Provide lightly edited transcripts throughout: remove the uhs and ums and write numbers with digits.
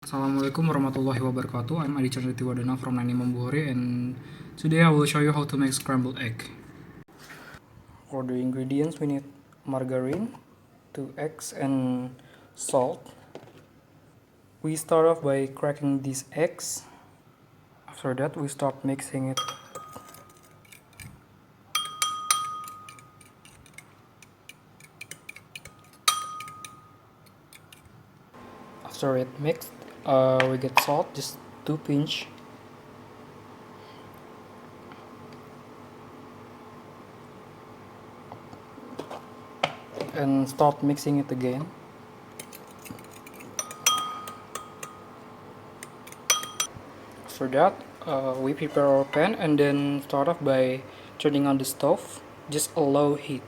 Assalamualaikum warahmatullahi wabarakatuh. I'm Adicandra Jathi Wardhana from Imam Bukhari, and today I will show you how to make scrambled egg. For the ingredients, we need margarine, 2 eggs, and salt. We start off by cracking these eggs. After that, we start mixing it. After it mixed, we get salt, just 2 pinch. And start mixing it again. After that, we prepare our pan and then start off by turning on the stove, just a low heat.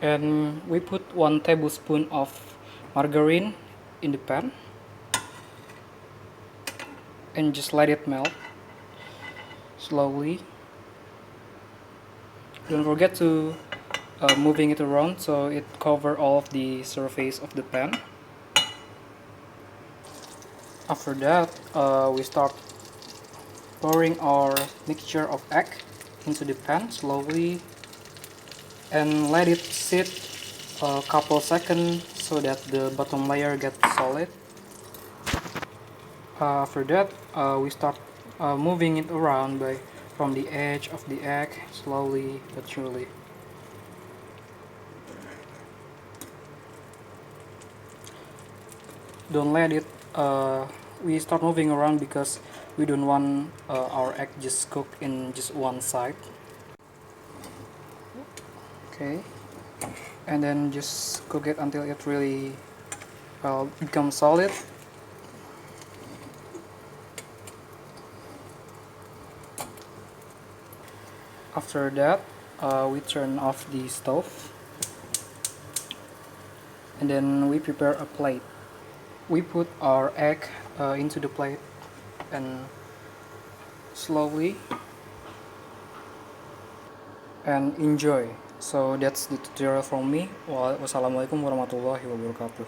And we put 1 tablespoon of margarine in the pan and just let it melt slowly. Don't forget to moving it around so it cover all of the surface of the pan. After that, we start pouring our mixture of egg into the pan slowly and let it sit a couple seconds so that the bottom layer gets solid. After that, we start moving it around from the edge of the egg slowly but surely. Don't let it we start moving around because we don't want our egg just cook in just one side. Okay, and then just cook it until it really becomes solid. After that, we turn off the stove and then we prepare a plate. We put our egg into the plate and slowly and enjoy. So that's the tutorial from me. Wassalamualaikum warahmatullahi wabarakatuh.